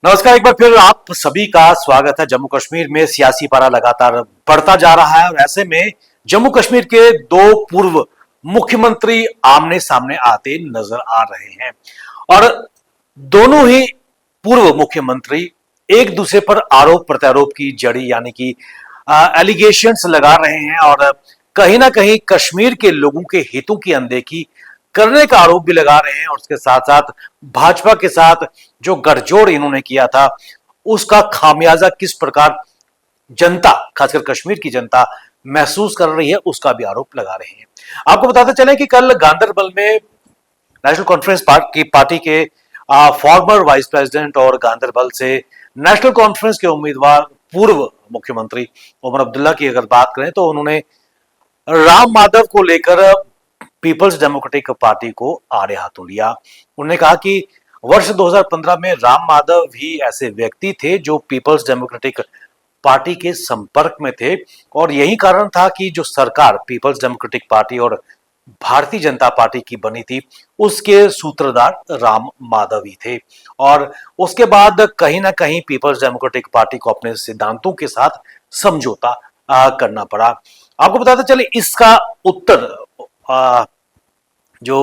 नमस्कार, एक बार फिर आप सभी का स्वागत है। जम्मू कश्मीर में सियासी पारा लगातार बढ़ता जा रहा है और ऐसे में जम्मू कश्मीर के दो पूर्व मुख्यमंत्री आमने सामने आते नजर आ रहे हैं और दोनों ही पूर्व मुख्यमंत्री एक दूसरे पर आरोप प्रत्यारोप की जड़ी यानी कि एलिगेशंस लगा रहे हैं और कहीं ना कहीं कश्मीर के लोगों के हितों की अनदेखी करने का आरोप भी लगा रहे हैं और उसके साथ साथ भाजपा के साथ जो गठजोड़ इन्होंने किया था उसका खामियाजा किस प्रकार जनता, खासकर कश्मीर की जनता महसूस कर रही है, उसका भी आरोप लगा रहे हैं। आपको बताते चले कि कल गांधरबल में नेशनल कॉन्फ्रेंस पार्टी के फॉर्मर वाइस प्रेसिडेंट और गांधरबल से नेशनल कॉन्फ्रेंस के उम्मीदवार पूर्व मुख्यमंत्री उमर अब्दुल्ला की अगर बात करें तो उन्होंने राम माधव को लेकर पीपल्स डेमोक्रेटिक पार्टी को आड़े हाथों लिया। उन्होंने कहा कि वर्ष 2015 में राम माधव ही ऐसे व्यक्ति थे जो पीपल्स डेमोक्रेटिक पार्टी के संपर्क में थे और यही कारण था कि जो सरकार पीपल्स डेमोक्रेटिक पार्टी और भारतीय जनता पार्टी की बनी थी उसके सूत्रधार राम माधव ही थे और उसके बाद कहीं ना कहीं पीपल्स डेमोक्रेटिक पार्टी को अपने सिद्धांतों के साथ समझौता करना पड़ा। आपको बताते चले इसका उत्तर जो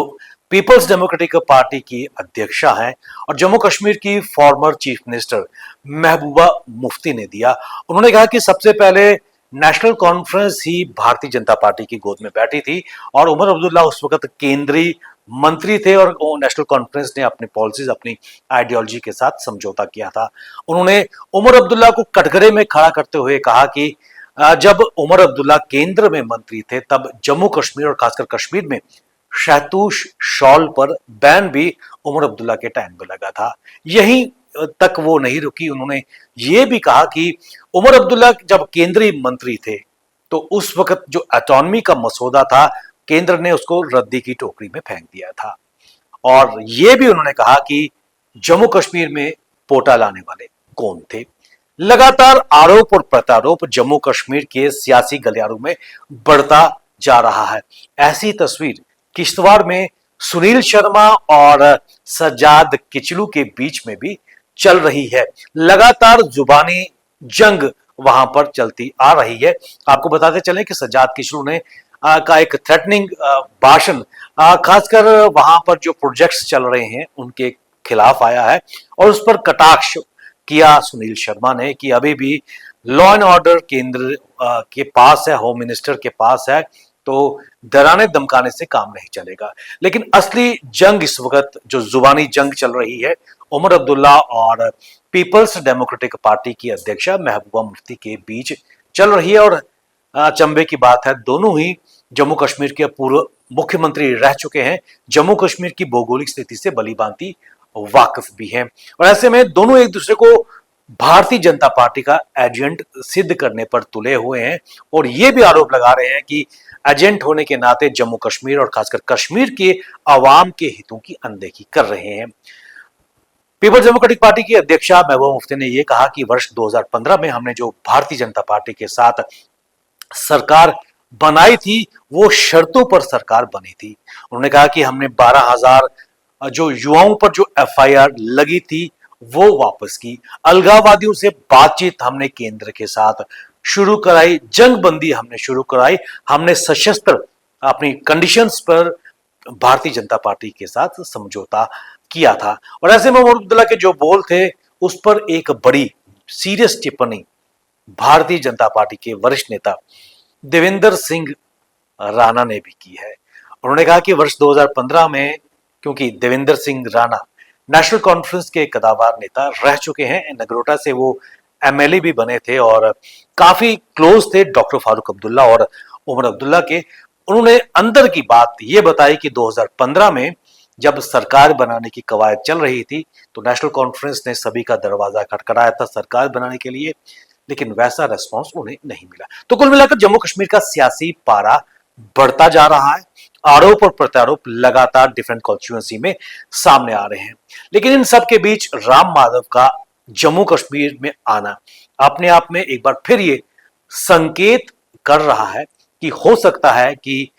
पीपल्स डेमोक्रेटिक पार्टी की अध्यक्षा हैं और जम्मू कश्मीर की former chief minister Mehbooba Mufti ने दिया। उन्होंने कहा कि सबसे पहले नेशनल कॉन्फ्रेंस ही भारतीय जनता पार्टी की गोद में बैठी थी और उमर अब्दुल्ला उस वक्त केंद्रीय मंत्री थे और नेशनल कॉन्फ्रेंस ने अपनी पॉलिसीज, अपनी आइडियोलॉजी के साथ समझौता किया था। उन्होंने उमर अब्दुल्ला को कटघरे में खड़ा करते हुए कहा कि जब उमर अब्दुल्ला केंद्र में मंत्री थे तब जम्मू कश्मीर और खासकर कश्मीर में शहतूश शॉल पर बैन भी उमर अब्दुल्ला के टाइम पे लगा था। यहीं तक वो नहीं रुकी, उन्होंने ये भी कहा कि उमर अब्दुल्ला जब केंद्रीय मंत्री थे तो उस वक्त जो ऑटोनॉमी का मसौदा था केंद्र ने उसको रद्दी की टोकरी में फेंक दिया था और ये भी उन्होंने कहा कि जम्मू कश्मीर में पोटा लाने वाले कौन थे। लगातार आरोप और प्रत्यारोप जम्मू कश्मीर के सियासी गलियारों में बढ़ता जा रहा है। ऐसी तस्वीर किश्तवाड़ में सुनील शर्मा और सज्जाद किचलू के बीच में भी चल रही है। लगातार जुबानी जंग वहां पर चलती आ रही है। आपको बताते चलें कि सज्जाद किचलू ने का एक थ्रेटनिंग भाषण खासकर वहां पर जो प्रोजेक्ट्स चल रहे हैं उनके खिलाफ आया है और उस पर कटाक्ष किया सुनील शर्मा ने कि अभी भी लॉ एंड ऑर्डर केंद्र के पास है, होम मिनिस्टर के पास है, तो डराने धमकाने से काम नहीं चलेगा। लेकिन असली जंग इस वक्त जो जुबानी जंग चल रही है उमर अब्दुल्ला और पीपल्स डेमोक्रेटिक पार्टी की अध्यक्षा महबूबा मुफ्ती के बीच चल रही है और अचंभे की बात है दोनों ही जम्मू कश्मीर के पूर्व मुख्यमंत्री रह चुके हैं, जम्मू कश्मीर की भौगोलिक स्थिति से भली भांति वाकिफ भी हैं और ऐसे में दोनों एक दूसरे को भारतीय जनता पार्टी का एजेंट सिद्ध करने पर तुले हुए हैं और ये भी आरोप लगा रहे हैं कि एजेंट होने के नाते जम्मू कश्मीर और खासकर कश्मीर के अवाम के हितों की अनदेखी कर रहे हैं। पीपल्स डेमोक्रेटिक पार्टी की अध्यक्षा महबूबा मुफ्ती ने यह कहा कि वर्ष 2015 में हमने जो भारतीय जनता पार्टी के साथ सरकार बनाई थी वो शर्तों पर सरकार बनी थी। उन्होंने कहा कि हमने 12,000 जो युवाओं पर जो एफआईआर लगी थी वो वापस की, अलगाववादियों से बातचीत हमने केंद्र के साथ शुरू कराई, जंगबंदी हमने शुरू कराई, हमने सशस्त्र अपनी कंडीशंस पर भारतीय जनता पार्टी के साथ समझौता किया था और ऐसे में उमर अब्दुल्ला के जो बोल थे उस पर एक बड़ी सीरियस टिप्पणी भारतीय जनता पार्टी के वरिष्ठ नेता देवेंद्र सिंह राणा ने भी की है। उन्होंने कहा कि वर्ष 2015 में क्योंकि देवेंद्र सिंह राणा नेशनल कॉन्फ्रेंस के कदावर नेता रह चुके हैं, नगरोटा से वो एमएलए भी बने थे और काफी क्लोज थे डॉक्टर फारूक अब्दुल्ला और उमर अब्दुल्ला के। उन्होंने अंदर की बात ये बताई कि 2015 में जब सरकार बनाने की कवायद चल रही थी तो नेशनल कॉन्फ्रेंस ने सभी का दरवाजा खटखटाया था सरकार बनाने के लिए, लेकिन वैसा रेस्पॉन्स उन्हें नहीं मिला। तो कुल मिलाकर जम्मू कश्मीर का सियासी पारा बढ़ता जा रहा है, आरोप और प्रत्यारोप लगातार डिफरेंट कॉन्स्टिट्यूएंसी में सामने आ रहे हैं, लेकिन इन सब के बीच राम माधव का जम्मू कश्मीर में आना अपने आप में एक बार फिर ये संकेत कर रहा है कि हो सकता है कि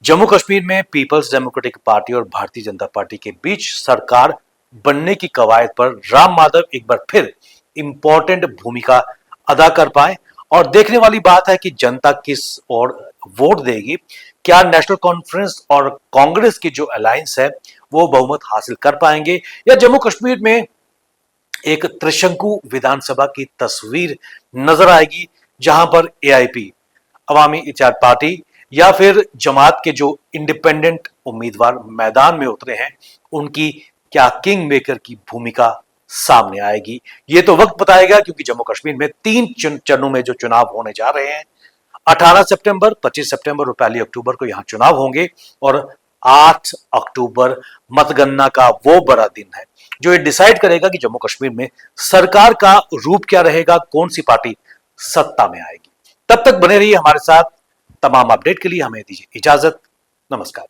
जम्मू कश्मीर में पीपल्स डेमोक्रेटिक पार्टी और भारतीय जनता पार्टी के बीच सरकार बनने की कवायद पर राम माधव एक बार फिर इंपॉर्टेंट भूमिका अदा कर पाए। और देखने वाली बात है कि जनता किस ओर वोट देगी। क्या नेशनल कॉन्फ्रेंस और कांग्रेस की जो अलायंस है वो बहुमत हासिल कर पाएंगे, या जम्मू कश्मीर में एक त्रिशंकु विधानसभा की तस्वीर नजर आएगी, जहां पर एआईपी, अवामी इत्तेहाद पार्टी, या फिर जमात के जो इंडिपेंडेंट उम्मीदवार मैदान में उतरे हैं, उनकी क्या किंग मेकर की भूमिका सामने आएगी। ये तो वक्त बताएगा, क्योंकि जम्मू कश्मीर में 3 चरणों में जो चुनाव होने जा रहे हैं, 18 सितंबर, 25 सितंबर और 1 अक्टूबर को यहां चुनाव होंगे। और 8 अक्टूबर मतगणना का वो बड़ा दिन है जो ये डिसाइड करेगा कि जम्मू कश्मीर में सरकार का रूप क्या रहेगा, कौन सी पार्टी सत्ता में आएगी। तब तक बने रहिए हमारे साथ। तमाम अपडेट के लिए हमें दीजिए इजाजत। नमस्कार।